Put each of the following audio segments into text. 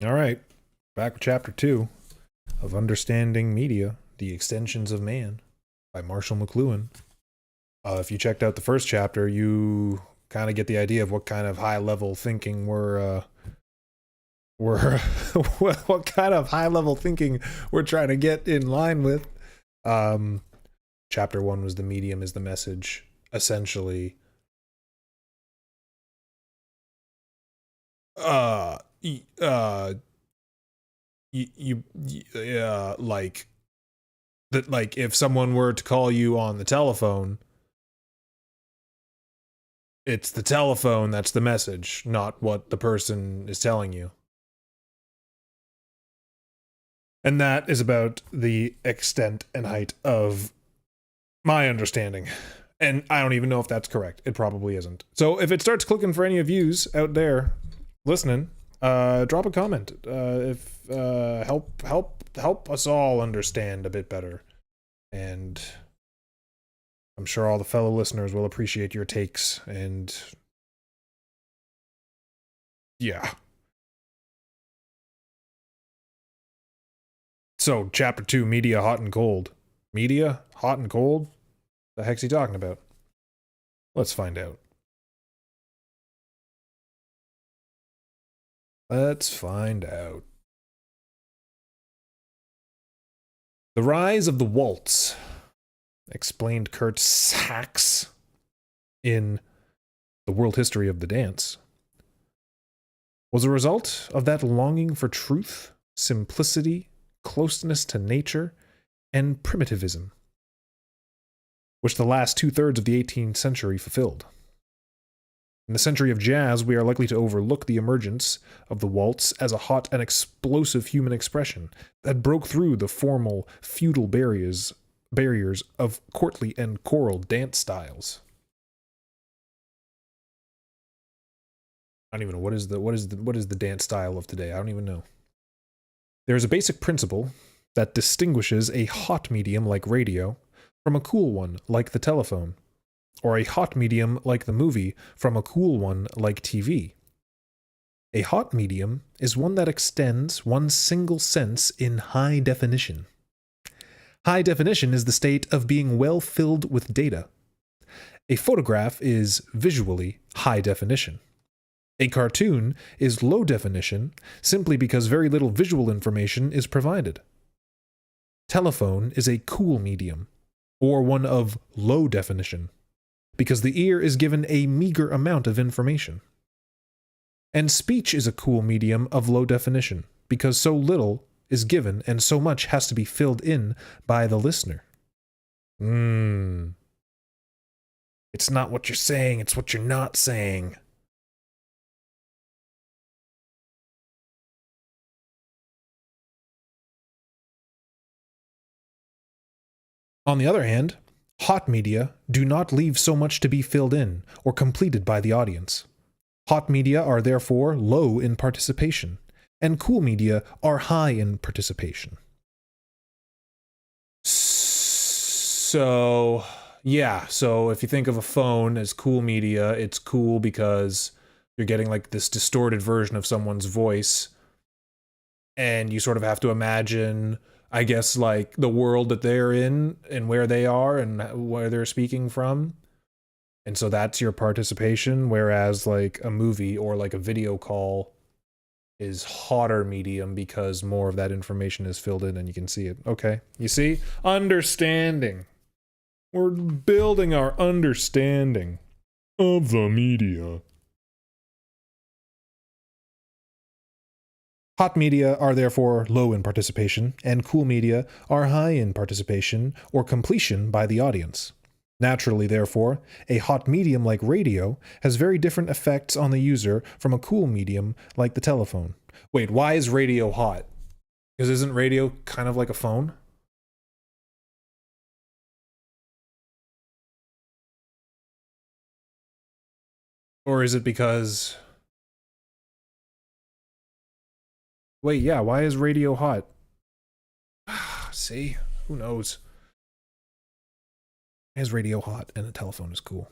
All right, back with chapter 2 of Understanding Media, The Extensions of Man by Marshall McLuhan. If you checked out the first chapter, you kind of get the idea of what kind of high-level thinking we're what kind of high-level thinking we're trying to get in line with. Chapter 1 was the medium is the message, essentially. Like that, like if someone were to call you on the telephone, it's the telephone that's the message, not what the person is telling you. And that is about the extent and height of my understanding. And I don't even know if that's correct. It probably isn't. So if it starts clicking for any of yous out there listening, drop a comment. If help us all understand a bit better. And I'm sure all the fellow listeners will appreciate your takes. And yeah. So, chapter 2, media hot and cold. Media hot and cold? The heck's he talking about? Let's find out. Let's find out. The rise of the waltz, explained Kurt Sachs in The World History of the Dance, was a result of that longing for truth, simplicity, closeness to nature, and primitivism, which the last two-thirds of the 18th century fulfilled. In the century of jazz, we are likely to overlook the emergence of the waltz as a hot and explosive human expression that broke through the formal, feudal barriers of courtly and choral dance styles. I don't even know what is the dance style of today. I don't even know. There is a basic principle that distinguishes a hot medium like radio from a cool one like the telephone, or a hot medium like the movie from a cool one like TV. A hot medium is one that extends one single sense in high definition. High definition is the state of being well filled with data. A photograph is visually high definition. A cartoon is low definition simply because very little visual information is provided. Telephone is a cool medium, or one of low definition, because the ear is given a meager amount of information. And speech is a cool medium of low definition, because so little is given and so much has to be filled in by the listener. It's not what you're saying, it's what you're not saying. On the other hand, hot media do not leave so much to be filled in or completed by the audience. Hot media are therefore low in participation, and cool media are high in participation. So if you think of a phone as cool media, it's cool because you're getting like this distorted version of someone's voice, and you sort of have to imagine, I guess, like the world that they're in and where they are and where they're speaking from. And so that's your participation, whereas like a movie or like a video call is hotter medium because more of that information is filled in and you can see it. Okay, you see? Understanding. We're building our understanding of the media. Hot media are therefore low in participation, and cool media are high in participation or completion by the audience. Naturally, therefore, a hot medium like radio has very different effects on the user from a cool medium like the telephone. Wait, why is radio hot? Because isn't radio kind of like a phone? Or is it because... Wait, yeah, why is radio hot? See? Who knows? Why is radio hot and a telephone is cool?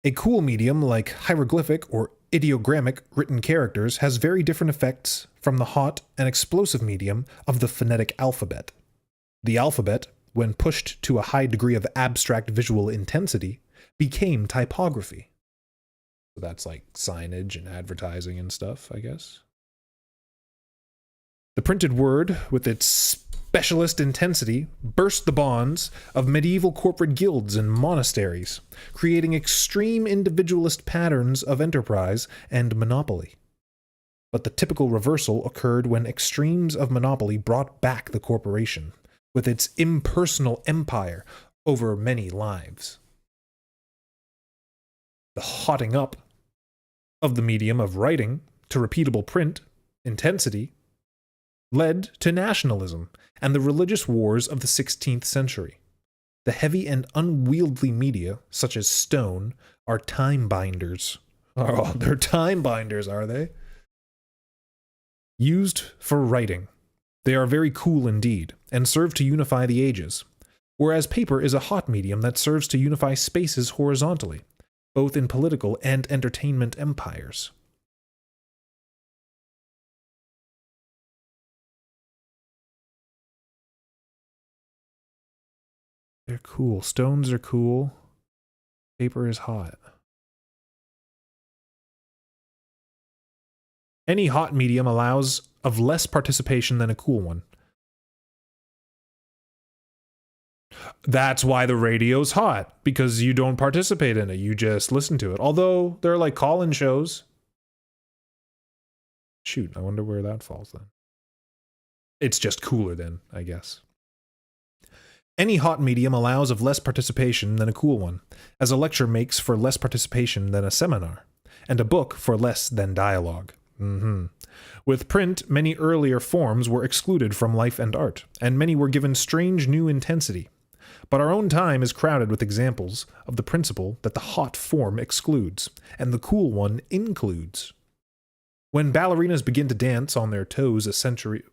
A cool medium like hieroglyphic or ideogrammic written characters has very different effects from the hot and explosive medium of the phonetic alphabet. The alphabet, when pushed to a high degree of abstract visual intensity, became typography. So that's like signage and advertising and stuff, I guess. The printed word, with its specialist intensity, burst the bonds of medieval corporate guilds and monasteries, creating extreme individualist patterns of enterprise and monopoly. But the typical reversal occurred when extremes of monopoly brought back the corporation, with its impersonal empire over many lives. The hotting up of the medium of writing to repeatable print, intensity, led to nationalism and the religious wars of the 16th century. The heavy and unwieldy media, such as stone, are time binders. Oh, they're time binders, are they? Used for writing, they are very cool indeed, and serve to unify the ages, whereas paper is a hot medium that serves to unify spaces horizontally, both in political and entertainment empires. They're cool. Stones are cool. Paper is hot. Any hot medium allows of less participation than a cool one. That's why the radio's hot, because you don't participate in it. You just listen to it. Although there are like call-in shows. Shoot, I wonder where that falls then. It's just cooler then, I guess. Any hot medium allows of less participation than a cool one, as a lecture makes for less participation than a seminar, and a book for less than dialogue. With print, many earlier forms were excluded from life and art, and many were given strange new intensity. But our own time is crowded with examples of the principle that the hot form excludes, and the cool one includes. When ballerinas began to dance on their toes a century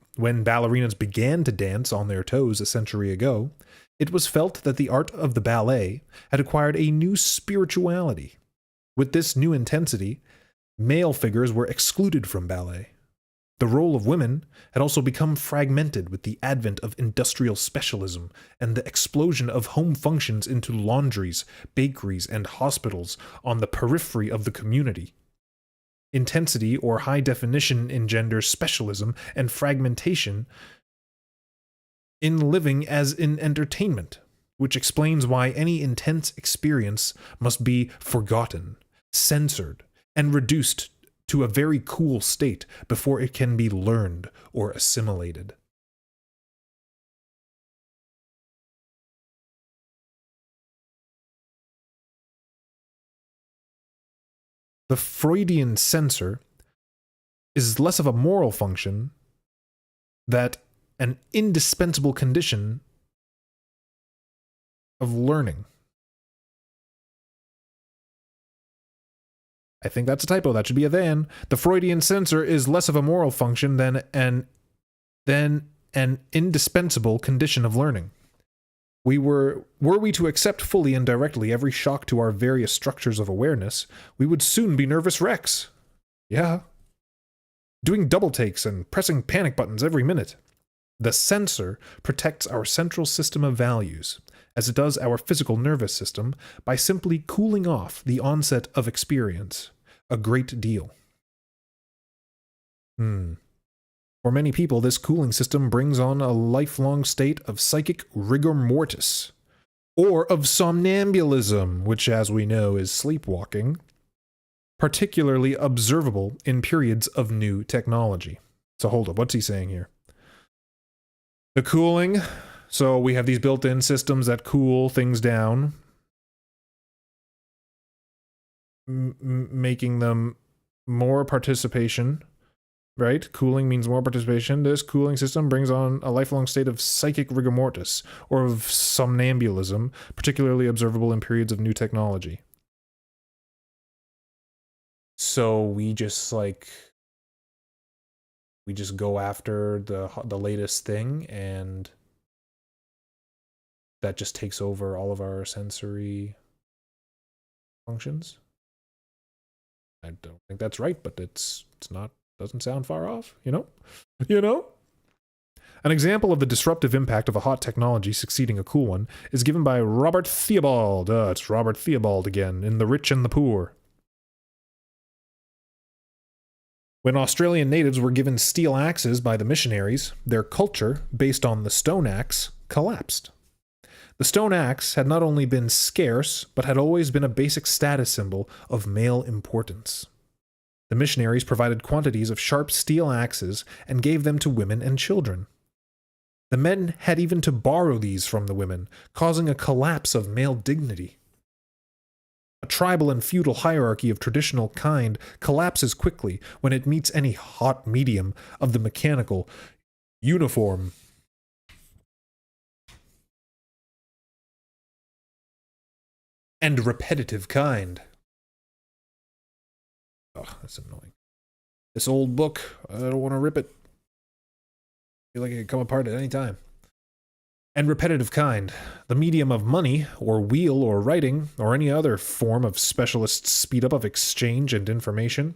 ago, it was felt that the art of the ballet had acquired a new spirituality. With this new intensity, male figures were excluded from ballet. The role of women had also become fragmented with the advent of industrial specialism and the explosion of home functions into laundries, bakeries, and hospitals on the periphery of the community. Intensity or high definition engenders specialism and fragmentation in living as in entertainment, which explains why any intense experience must be forgotten, censored, and reduced to a very cool state before it can be learned or assimilated. The Freudian censor is less of a moral function than an indispensable condition of learning. I think that's a typo. That should be a than. The Freudian censor is less of a moral function than an indispensable condition of learning. Were we to accept fully and directly every shock to our various structures of awareness, we would soon be nervous wrecks. Yeah. Doing double takes and pressing panic buttons every minute. The censor protects our central system of values, as it does our physical nervous system, by simply cooling off the onset of experience a great deal. For many people, this cooling system brings on a lifelong state of psychic rigor mortis, or of somnambulism, which, as we know, is sleepwalking, particularly observable in periods of new technology. So hold up, what's he saying here? The cooling, so we have these built-in systems that cool things down, making them more participation, right? Cooling means more participation. This cooling system brings on a lifelong state of psychic rigor mortis, or of somnambulism, particularly observable in periods of new technology. So we just go after the latest thing, and that just takes over all of our sensory functions. I don't think that's right, but it's not, doesn't sound far off, you know? You know? An example of the disruptive impact of a hot technology succeeding a cool one is given by Robert Theobald. It's Robert Theobald again, in The Rich and the Poor. When Australian natives were given steel axes by the missionaries, their culture, based on the stone axe, collapsed. The stone axe had not only been scarce, but had always been a basic status symbol of male importance. The missionaries provided quantities of sharp steel axes and gave them to women and children. The men had even to borrow these from the women, causing a collapse of male dignity. A tribal and feudal hierarchy of traditional kind collapses quickly when it meets any hot medium of the mechanical, uniform, and repetitive kind. Oh, that's annoying. This old book, I don't want to rip it. I feel like it could come apart at any time. And repetitive kind, the medium of money, or wheel, or writing, or any other form of specialist speed-up of exchange and information,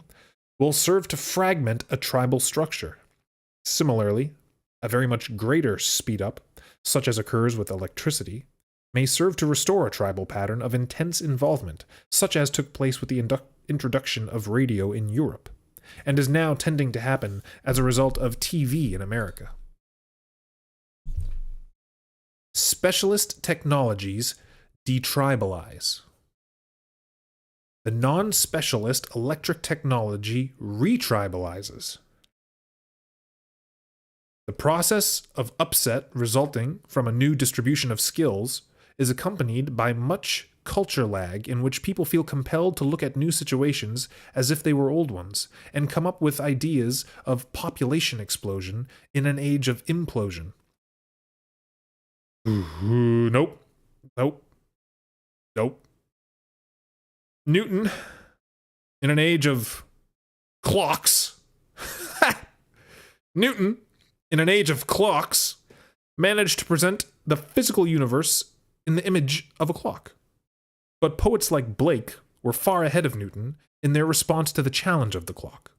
will serve to fragment a tribal structure. Similarly, a very much greater speed-up, such as occurs with electricity, may serve to restore a tribal pattern of intense involvement, such as took place with the introduction of radio in Europe, and is now tending to happen as a result of TV in America. Specialist technologies detribalize. The non-specialist electric technology retribalizes. The process of upset resulting from a new distribution of skills is accompanied by much culture lag in which people feel compelled to look at new situations as if they were old ones, and come up with ideas of population explosion in an age of implosion. Nope. Newton, in an age of clocks, Newton, in an age of clocks, managed to present the physical universe in the image of a clock. But poets like Blake were far ahead of Newton in their response to the challenge of the clock.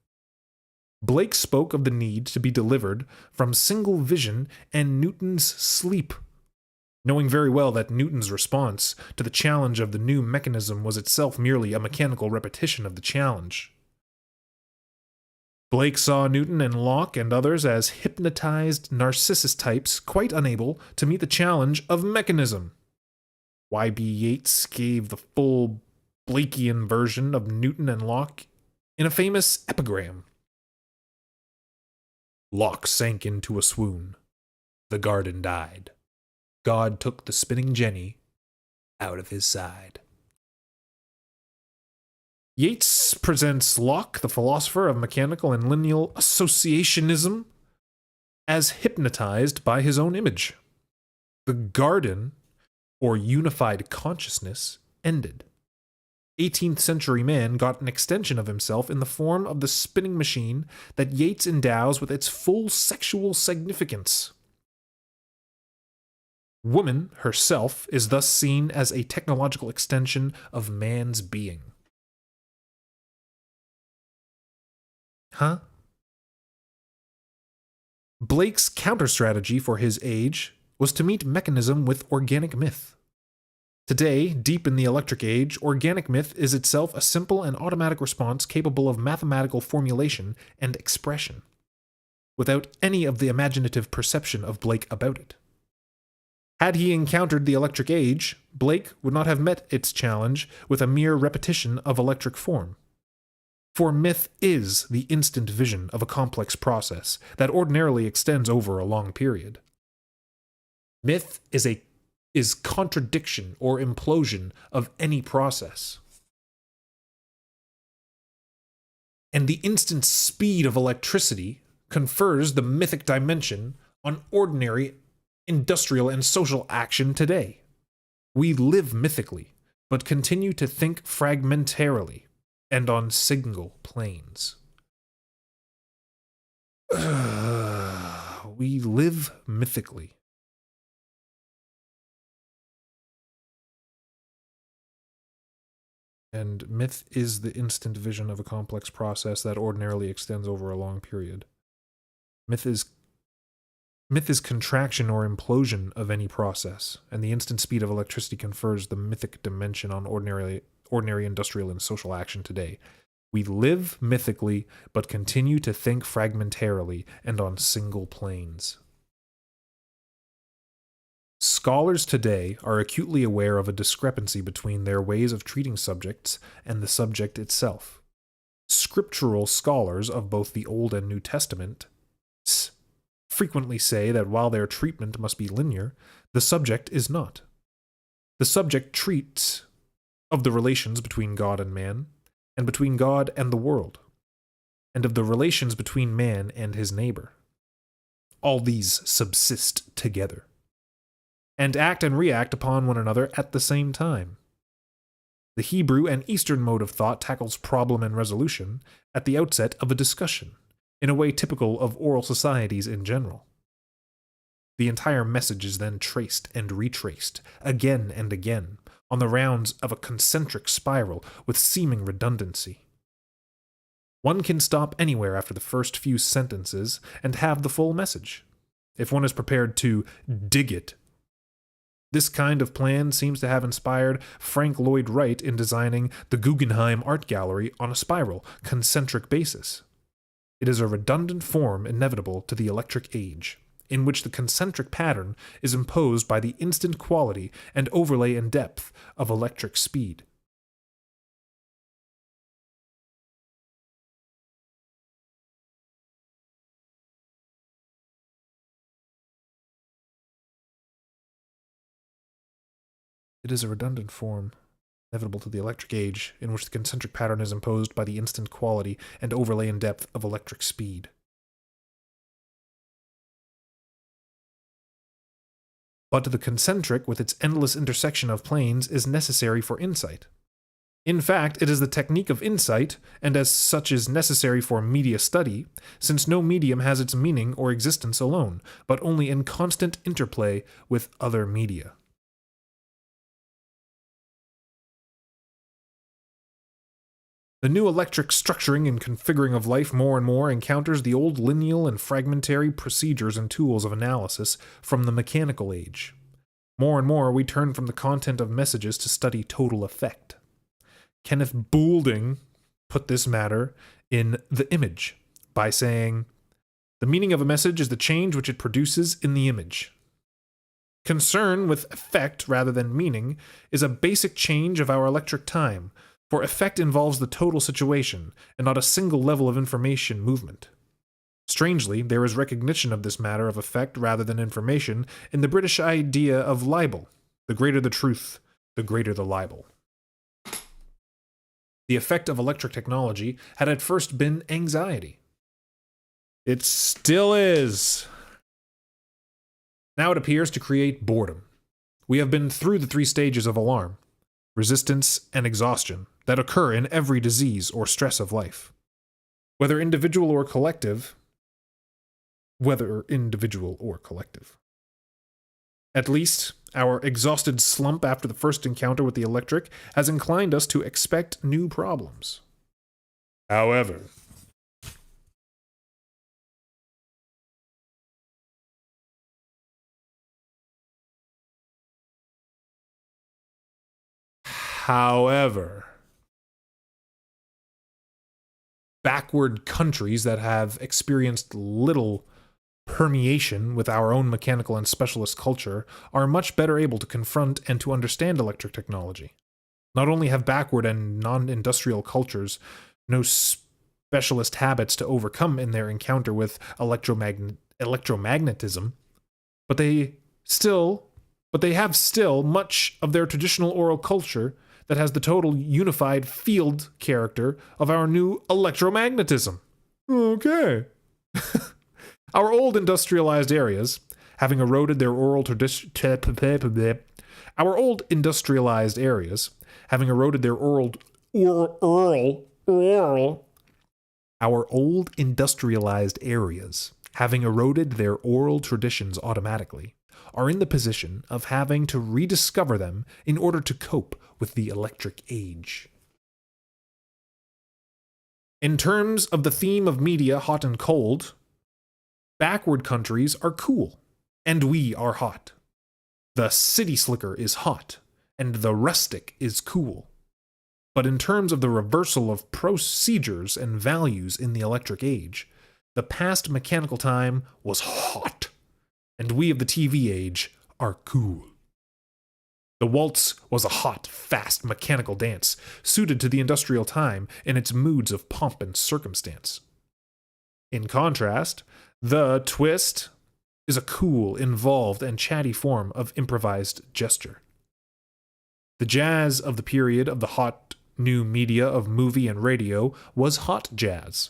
Blake spoke of the need to be delivered from single vision and Newton's sleep, knowing very well that Newton's response to the challenge of the new mechanism was itself merely a mechanical repetition of the challenge. Blake saw Newton and Locke and others as hypnotized Narcissus types quite unable to meet the challenge of mechanism. Y.B. Yeats gave the full Blakean version of Newton and Locke in a famous epigram. Locke sank into a swoon. The garden died. God took the spinning jenny out of his side. Yeats presents Locke, the philosopher of mechanical and lineal associationism, as hypnotized by his own image. The garden, or unified consciousness, ended. 18th century man got an extension of himself in the form of the spinning machine that Yeats endows with its full sexual significance. Woman herself is thus seen as a technological extension of man's being. Blake's counter-strategy for his age was to meet mechanism with organic myth. Today, deep in the electric age, organic myth is itself a simple and automatic response capable of mathematical formulation and expression, without any of the imaginative perception of Blake about it. Had he encountered the electric age, Blake would not have met its challenge with a mere repetition of electric form. For myth is the instant vision of a complex process that ordinarily extends over a long period. Myth is contradiction or implosion of any process. And the instant speed of electricity confers the mythic dimension on ordinary industrial and social action today. We live mythically, but continue to think fragmentarily and on single planes. We live mythically. And myth is the instant vision of a complex process that ordinarily extends over a long period. Myth is contraction or implosion of any process, and the instant speed of electricity confers the mythic dimension on ordinary industrial and social action today. We live mythically, but continue to think fragmentarily and on single planes. Scholars today are acutely aware of a discrepancy between their ways of treating subjects and the subject itself. Scriptural scholars of both the Old and New Testament frequently say that while their treatment must be linear, the subject is not. The subject treats of the relations between God and man, and between God and the world, and of the relations between man and his neighbor. All these subsist together, and act and react upon one another at the same time. The Hebrew and Eastern mode of thought tackles problem and resolution at the outset of a discussion, in a way typical of oral societies in general. The entire message is then traced and retraced, again and again, on the rounds of a concentric spiral with seeming redundancy. One can stop anywhere after the first few sentences and have the full message, if one is prepared to dig it. This kind of plan seems to have inspired Frank Lloyd Wright in designing the Guggenheim Art Gallery on a spiral, concentric basis. It is a redundant form inevitable to the electric age, in which the concentric pattern is imposed by the instant quality and overlay in depth of electric speed. It is a redundant form inevitable to the electric age, in which the concentric pattern is imposed by the instant quality and overlay in depth of electric speed. But the concentric, with its endless intersection of planes, is necessary for insight. In fact, it is the technique of insight, and as such is necessary for media study, since no medium has its meaning or existence alone, but only in constant interplay with other media. The new electric structuring and configuring of life more and more encounters the old lineal and fragmentary procedures and tools of analysis from the mechanical age. More and more we turn from the content of messages to study total effect. Kenneth Boulding put this matter in The Image by saying, "The meaning of a message is the change which it produces in the image. Concern with effect rather than meaning is a basic change of our electric time, for effect involves the total situation, and not a single level of information movement. Strangely, there is recognition of this matter of effect rather than information in the British idea of libel. The greater the truth, the greater the libel." The effect of electric technology had at first been anxiety. It still is. Now it appears to create boredom. We have been through the three stages of alarm, resistance, and exhaustion that occur in every disease or stress of life. Whether individual or collective. At least, our exhausted slump after the first encounter with the electric has inclined us to expect new problems. However, backward countries that have experienced little permeation with our own mechanical and specialist culture are much better able to confront and to understand electric technology. Not only have backward and non-industrial cultures no specialist habits to overcome in their encounter with electromagnetism, but they have still much of their traditional oral culture that has the total unified field character of our new electromagnetism. Okay. Our old industrialized areas, having eroded their oral traditions automatically, are in the position of having to rediscover them in order to cope with the electric age. In terms of the theme of media, hot and cold, backward countries are cool, and we are hot. The city slicker is hot, and the rustic is cool. But in terms of the reversal of procedures and values in the electric age, the past mechanical time was hot, and we of the TV age are cool. The waltz was a hot, fast, mechanical dance, suited to the industrial time in its moods of pomp and circumstance. In contrast, the twist is a cool, involved, and chatty form of improvised gesture. The jazz of the period of the hot new media of movie and radio was hot jazz.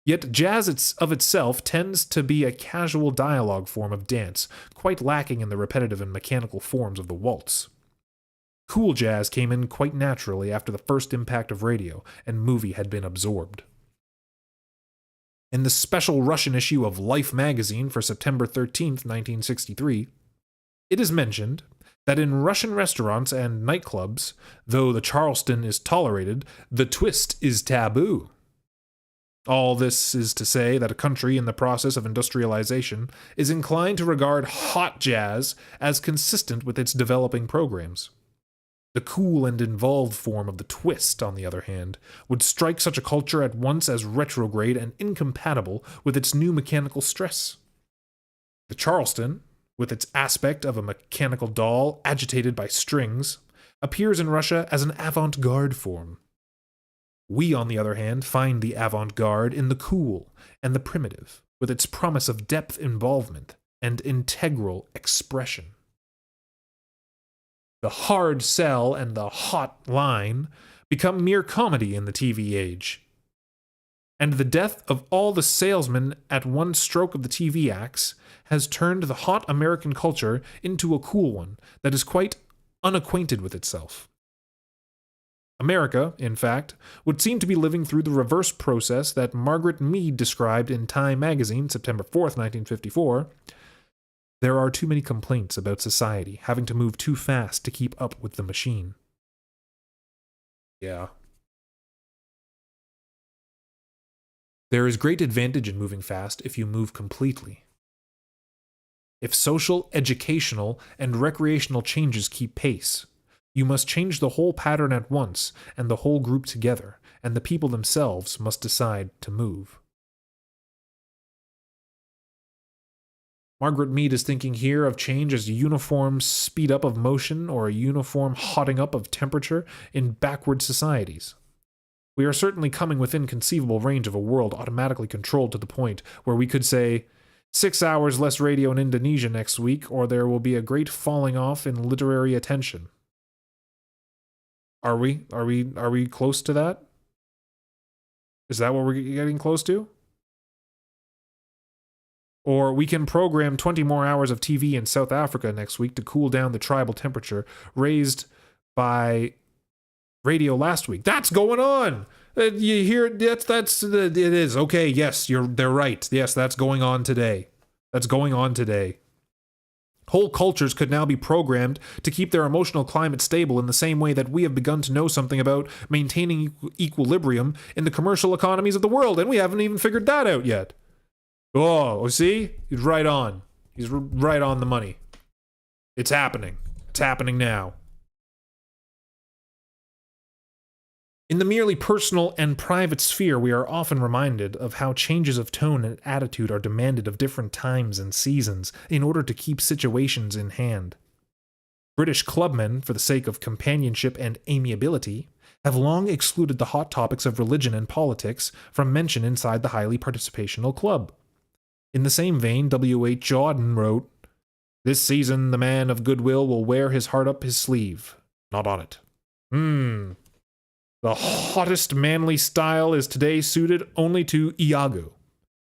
Yet jazz of itself tends to be a casual dialogue form of dance, quite lacking in the repetitive and mechanical forms of the waltz. Cool jazz came in quite naturally after the first impact of radio and movie had been absorbed. In the special Russian issue of Life magazine for September 13th, 1963, it is mentioned that in Russian restaurants and nightclubs, though the Charleston is tolerated, the twist is taboo. All this is to say that a country in the process of industrialization is inclined to regard hot jazz as consistent with its developing programs. The cool and involved form of the twist, on the other hand, would strike such a culture at once as retrograde and incompatible with its new mechanical stress. The Charleston, with its aspect of a mechanical doll agitated by strings, appears in Russia as an avant-garde form. We, on the other hand, find the avant-garde in the cool and the primitive, with its promise of depth involvement and integral expression. The hard sell and the hot line become mere comedy in the TV age. And the death of all the salesmen at one stroke of the TV axe has turned the hot American culture into a cool one that is quite unacquainted with itself. America, in fact, would seem to be living through the reverse process that Margaret Mead described in Time magazine, September 4th, 1954. There are too many complaints about society having to move too fast to keep up with the machine. Yeah. There is great advantage in moving fast if you move completely. If social, educational, and recreational changes keep pace, you must change the whole pattern at once and the whole group together, and the people themselves must decide to move. Margaret Mead is thinking here of change as a uniform speed up of motion or a uniform hotting up of temperature in backward societies. We are certainly coming within conceivable range of a world automatically controlled to the point where we could say, 6 hours less radio in Indonesia next week, or there will be a great falling off in literary attention. Are we close to that? Is that what we're getting close to? Or we can program 20 more hours of TV in South Africa next week to cool down the tribal temperature raised by radio last week. That's going on. You hear it is. Okay, yes, they're right. Yes, that's going on today. That's going on today. Whole cultures could now be programmed to keep their emotional climate stable in the same way that we have begun to know something about maintaining equilibrium in the commercial economies of the world, and we haven't even figured that out yet. Oh, see? He's right on. He's right on the money. It's happening. It's happening now. In the merely personal and private sphere, we are often reminded of how changes of tone and attitude are demanded of different times and seasons in order to keep situations in hand. British clubmen, for the sake of companionship and amiability, have long excluded the hot topics of religion and politics from mention inside the highly participational club. In the same vein, W.H. Jordan wrote, "This season the man of goodwill will wear his heart up his sleeve, not on it." The hottest manly style is today suited only to Iago.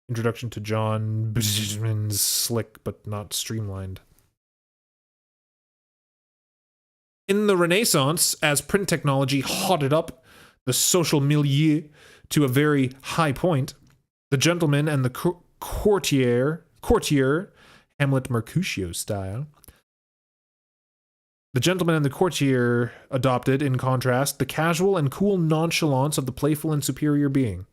Introduction to John Benjamin's slick but not streamlined. In the Renaissance, as print technology hotted up the social milieu to a very high point, the gentleman and the courtier, Hamlet Mercutio style, The gentleman and the courtier adopted, in contrast, the casual and cool nonchalance of the playful and superior being.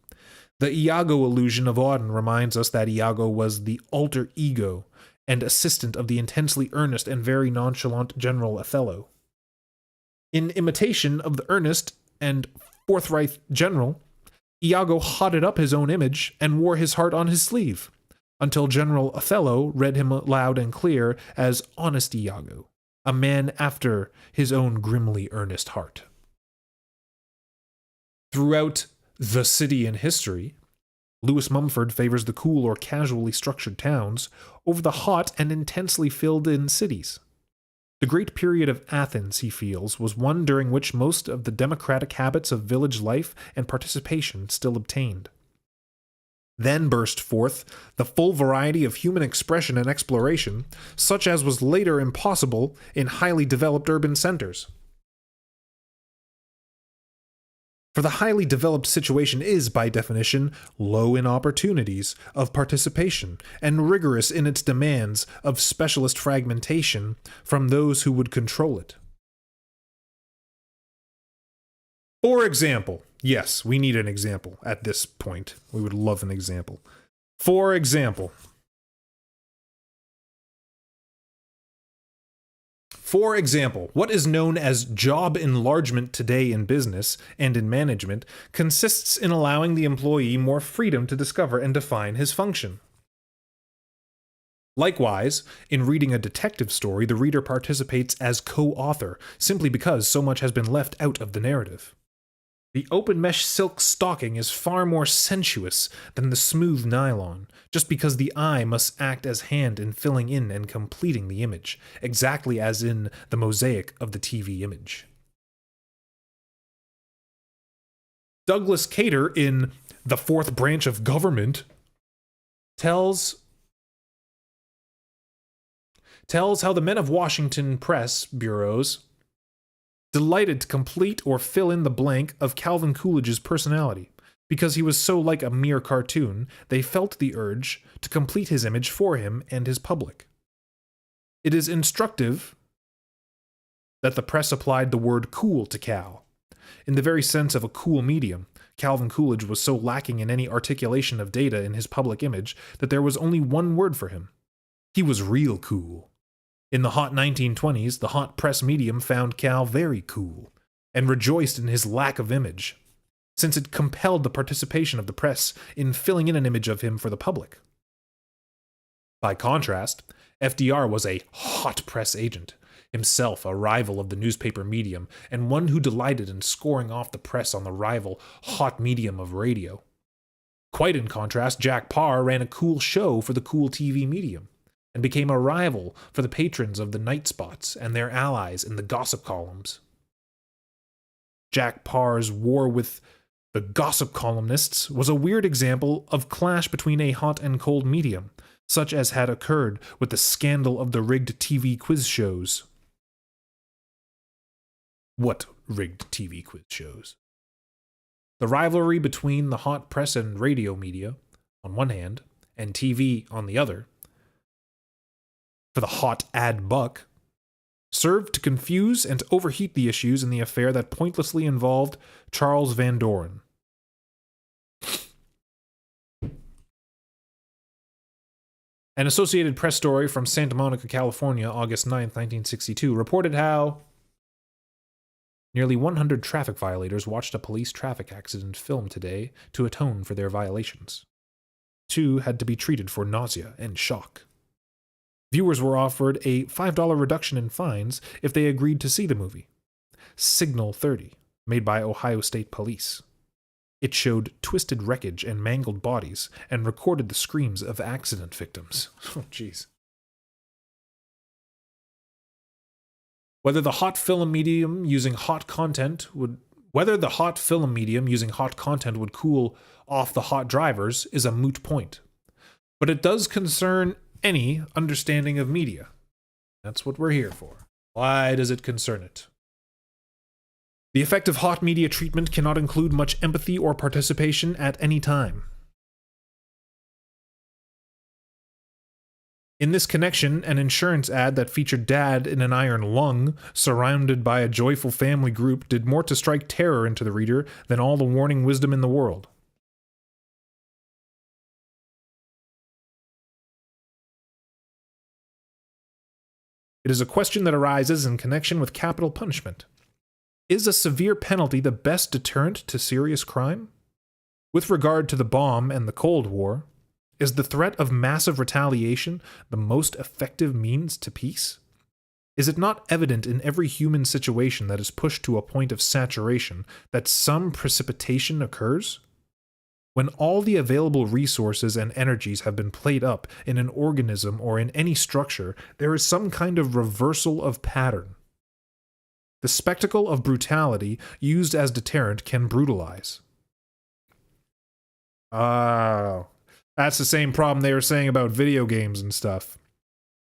The Iago illusion of Auden reminds us that Iago was the alter ego and assistant of the intensely earnest and very nonchalant General Othello. In imitation of the earnest and forthright general, Iago hotted up his own image and wore his heart on his sleeve, until General Othello read him loud and clear as honest Iago, a man after his own grimly earnest heart. Throughout The City in History, Lewis Mumford favors the cool or casually structured towns over the hot and intensely filled-in cities. The great period of Athens, he feels, was one during which most of the democratic habits of village life and participation still obtained. Then burst forth the full variety of human expression and exploration, such as was later impossible in highly developed urban centers. For the highly developed situation is, by definition, low in opportunities of participation and rigorous in its demands of specialist fragmentation from those who would control it. For example, yes, we need an example at this point. We would love an example. For example, what is known as job enlargement today in business and in management consists in allowing the employee more freedom to discover and define his function. Likewise, in reading a detective story, the reader participates as co-author, simply because so much has been left out of the narrative. The open mesh silk stocking is far more sensuous than the smooth nylon, just because the eye must act as hand in filling in and completing the image, exactly as in the mosaic of the TV image. Douglas Cater in The Fourth Branch of Government tells how the men of Washington press bureaus delighted to complete or fill in the blank of Calvin Coolidge's personality. Because he was so like a mere cartoon, they felt the urge to complete his image for him and his public. It is instructive that the press applied the word cool to Cal. In the very sense of a cool medium, Calvin Coolidge was so lacking in any articulation of data in his public image that there was only one word for him. He was real cool. In the hot 1920s, the hot press medium found Cal very cool, and rejoiced in his lack of image, since it compelled the participation of the press in filling in an image of him for the public. By contrast, FDR was a hot press agent, himself a rival of the newspaper medium, and one who delighted in scoring off the press on the rival hot medium of radio. Quite in contrast, Jack Parr ran a cool show for the cool TV medium, and became a rival for the patrons of the night spots and their allies in the gossip columns. Jack Parr's war with the gossip columnists was a weird example of clash between a hot and cold medium, such as had occurred with the scandal of the rigged TV quiz shows. What rigged TV quiz shows? The rivalry between the hot press and radio media, on one hand, and TV on the other, for the hot ad buck, served to confuse and overheat the issues in the affair that pointlessly involved Charles Van Doren. An Associated Press story from Santa Monica, California, August 9, 1962, reported how nearly 100 traffic violators watched a police traffic accident filmed today to atone for their violations. 2 had to be treated for nausea and shock. Viewers were offered a $5 reduction in fines if they agreed to see the movie. Signal 30, made by Ohio State Police. It showed twisted wreckage and mangled bodies and recorded the screams of accident victims. Oh, jeez. Whether the hot film medium using hot content would cool off the hot drivers is a moot point. But it does concern any understanding of media. That's what we're here for. Why does it concern it? The effect of hot media treatment cannot include much empathy or participation at any time. In this connection, an insurance ad that featured Dad in an iron lung, surrounded by a joyful family group, did more to strike terror into the reader than all the warning wisdom in the world. It is a question that arises in connection with capital punishment. Is a severe penalty the best deterrent to serious crime? With regard to the bomb and the Cold War, is the threat of massive retaliation the most effective means to peace? Is it not evident in every human situation that is pushed to a point of saturation that some precipitation occurs? When all the available resources and energies have been played up in an organism or in any structure, there is some kind of reversal of pattern. The spectacle of brutality used as deterrent can brutalize. Oh, that's the same problem they were saying about video games and stuff.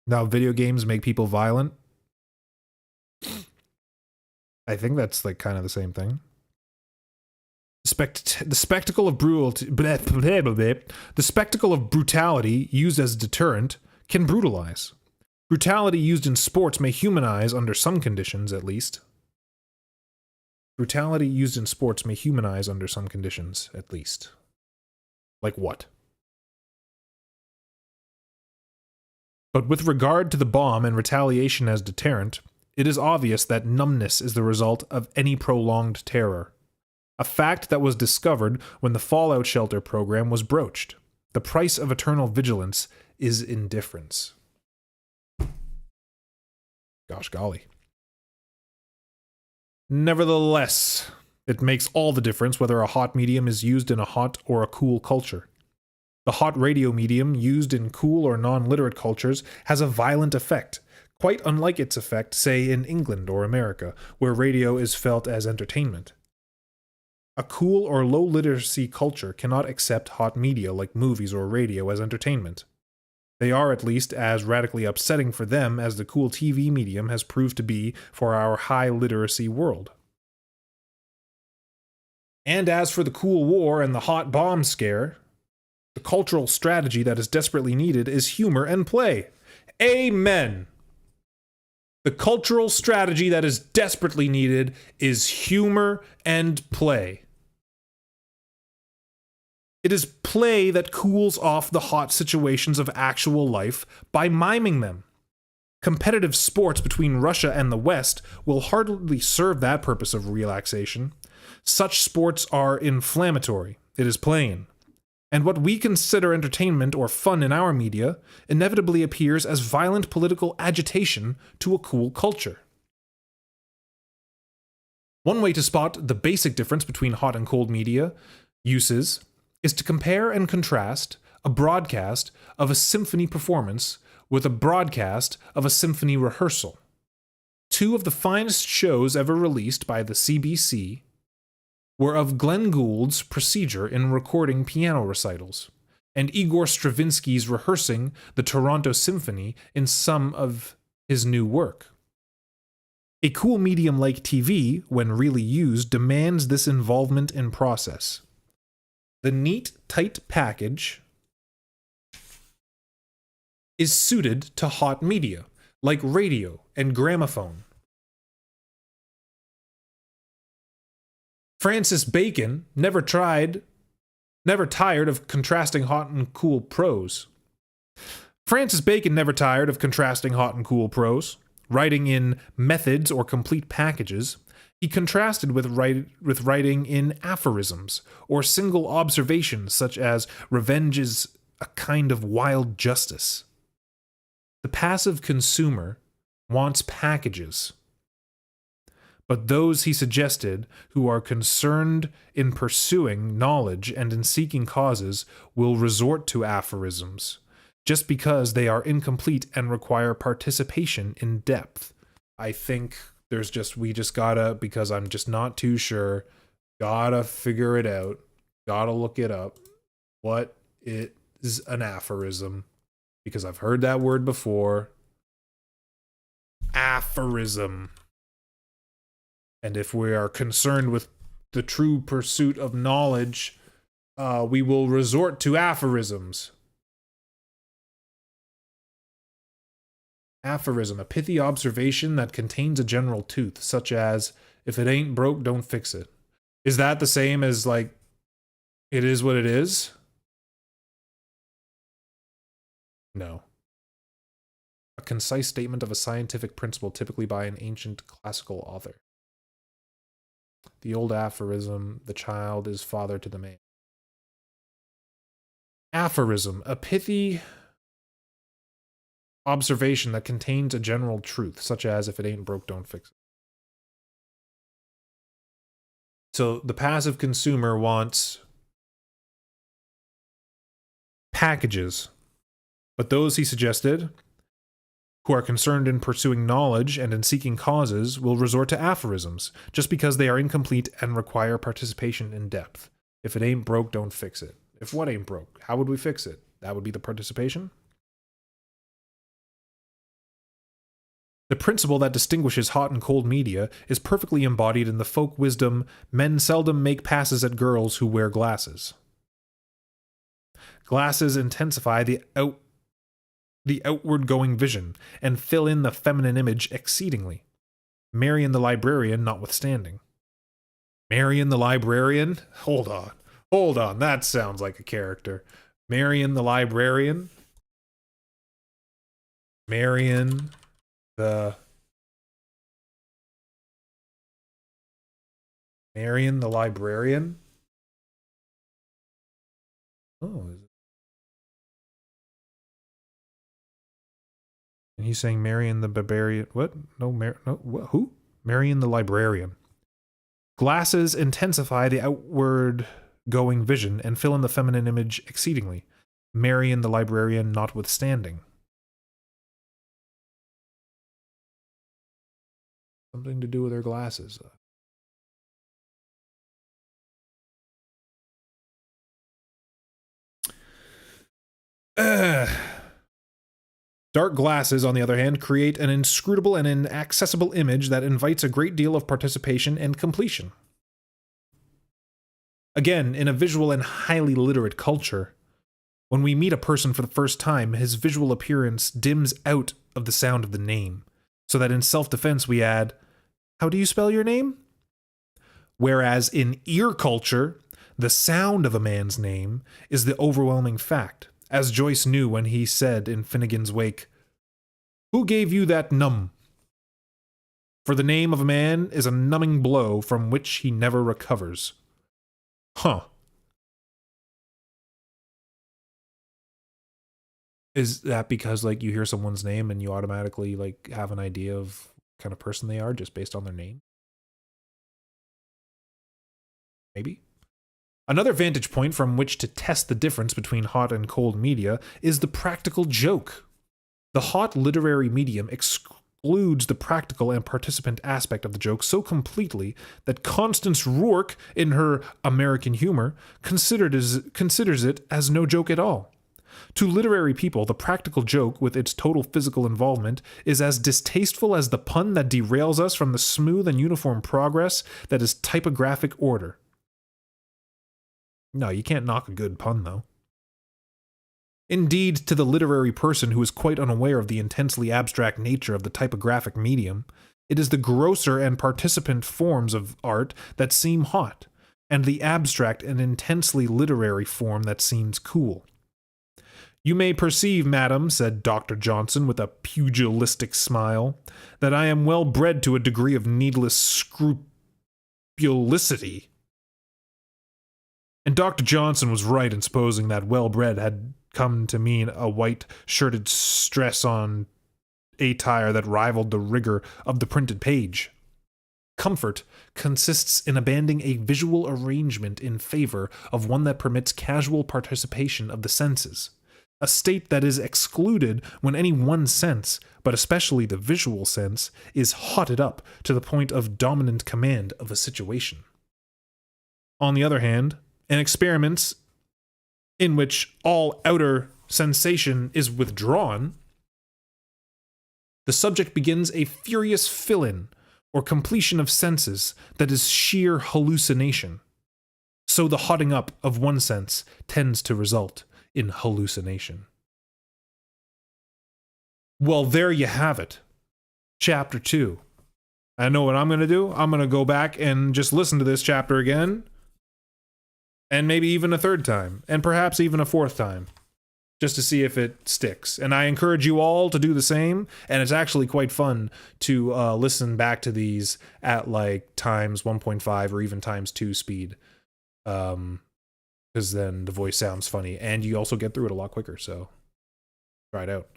Now video games make people violent. I think that's like kind of the same thing. The spectacle of brutality used as a deterrent can brutalize. Brutality used in sports may humanize under some conditions, at least. Brutality used in sports may humanize under some conditions, at least. Like what? But with regard to the bomb and retaliation as deterrent, it is obvious that numbness is the result of any prolonged terror. A fact that was discovered when the Fallout Shelter program was broached. The price of eternal vigilance is indifference. Gosh golly. Nevertheless, it makes all the difference whether a hot medium is used in a hot or a cool culture. The hot radio medium used in cool or non-literate cultures has a violent effect, quite unlike its effect, say, in England or America, where radio is felt as entertainment. A cool or low literacy culture cannot accept hot media like movies or radio as entertainment. They are at least as radically upsetting for them as the cool TV medium has proved to be for our high literacy world. And as for the cool war and the hot bomb scare, the cultural strategy that is desperately needed is humor and play. Amen! The cultural strategy that is desperately needed is humor and play. It is play that cools off the hot situations of actual life by miming them. Competitive sports between Russia and the West will hardly serve that purpose of relaxation. Such sports are inflammatory, it is plain. And what we consider entertainment or fun in our media inevitably appears as violent political agitation to a cool culture. One way to spot the basic difference between hot and cold media uses is to compare and contrast a broadcast of a symphony performance with a broadcast of a symphony rehearsal. Two of the finest shows ever released by the CBC were of Glenn Gould's procedure in recording piano recitals, and Igor Stravinsky's rehearsing the Toronto Symphony in some of his new work. A cool medium like TV, when really used, demands this involvement and process. The neat, tight package is suited to hot media, like radio and gramophone. Francis Bacon never tired of contrasting hot and cool prose. Francis Bacon never tired of contrasting hot and cool prose. Writing in methods or complete packages, he contrasted with writing in aphorisms or single observations such as revenge is a kind of wild justice. The passive consumer wants packages. But those he suggested, who are concerned in pursuing knowledge and in seeking causes, will resort to aphorisms, just because they are incomplete and require participation in depth. I think we just gotta, because I'm just not too sure, gotta figure it out, gotta look it up. What is an aphorism? Because I've heard that word before. Aphorism. And if we are concerned with the true pursuit of knowledge, we will resort to aphorisms. Aphorism, a pithy observation that contains a general truth, such as, if it ain't broke, don't fix it. Is that the same as, like, it is what it is? No. A concise statement of a scientific principle, typically by an ancient classical author. The old aphorism, the child is father to the man. Aphorism, a pithy observation that contains a general truth, such as, if it ain't broke, don't fix it. So the passive consumer wants packages, but those, he suggested, who are concerned in pursuing knowledge and in seeking causes will resort to aphorisms, just because they are incomplete and require participation in depth. If it ain't broke, don't fix it. If what ain't broke? How would we fix it? That would be the participation? The principle that distinguishes hot and cold media is perfectly embodied in the folk wisdom, men seldom make passes at girls who wear glasses. Glasses intensify the outward-going vision and fill in the feminine image exceedingly. Marion the librarian notwithstanding. Marion the librarian? Hold on, that sounds like a character. Marion the librarian? Marion the librarian? Oh, is it? And he's saying Marion the barbarian. What? No, what? Who? Marion the librarian. Glasses intensify the outward-going vision and fill in the feminine image exceedingly. Marion the librarian notwithstanding. Something to do with her glasses. Dark glasses, on the other hand, create an inscrutable and inaccessible image that invites a great deal of participation and completion. Again, in a visual and highly literate culture, when we meet a person for the first time, his visual appearance dims out of the sound of the name, so that in self-defense we add, "How do you spell your name?" Whereas in ear culture, the sound of a man's name is the overwhelming fact, as Joyce knew when he said in Finnegan's Wake, "Who gave you that numb?" For the name of a man is a numbing blow from which he never recovers. Huh. Is that because, like, you hear someone's name and you automatically, like, have an idea of what kind of person they are just based on their name? Maybe. Another vantage point from which to test the difference between hot and cold media is the practical joke. The hot literary medium excludes the practical and participant aspect of the joke so completely that Constance Rourke, in her American Humor, considers it as no joke at all. To literary people, the practical joke, with its total physical involvement, is as distasteful as the pun that derails us from the smooth and uniform progress that is typographic order. No, you can't knock a good pun, though. Indeed, to the literary person who is quite unaware of the intensely abstract nature of the typographic medium, it is the grosser and participant forms of art that seem hot, and the abstract and intensely literary form that seems cool. "You may perceive, madam," said Dr. Johnson with a pugilistic smile, "that I am well bred to a degree of needless scrupulousity." And Dr. Johnson was right in supposing that well-bred had come to mean a white-shirted stress on attire that rivaled the rigor of the printed page. Comfort consists in abandoning a visual arrangement in favor of one that permits casual participation of the senses, a state that is excluded when any one sense, but especially the visual sense, is hotted up to the point of dominant command of a situation. On the other hand, in experiments in which all outer sensation is withdrawn, the subject begins a furious fill-in or completion of senses that is sheer hallucination. So the hotting up of one sense tends to result in hallucination. Well, there you have it. Chapter 2. I know what I'm going to do. I'm going to go back and just listen to this chapter again. And maybe even a third time. And perhaps even a fourth time. Just to see if it sticks. And I encourage you all to do the same. And it's actually quite fun to listen back to these at like times 1.5 or even times 2 speed. Because then the voice sounds funny. And you also get through it a lot quicker. So try it out.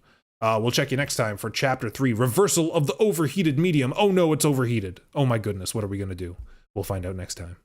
We'll check you next time for Chapter 3, Reversal of the Overheated Medium. Oh no, it's overheated. Oh my goodness, what are we going to do? We'll find out next time.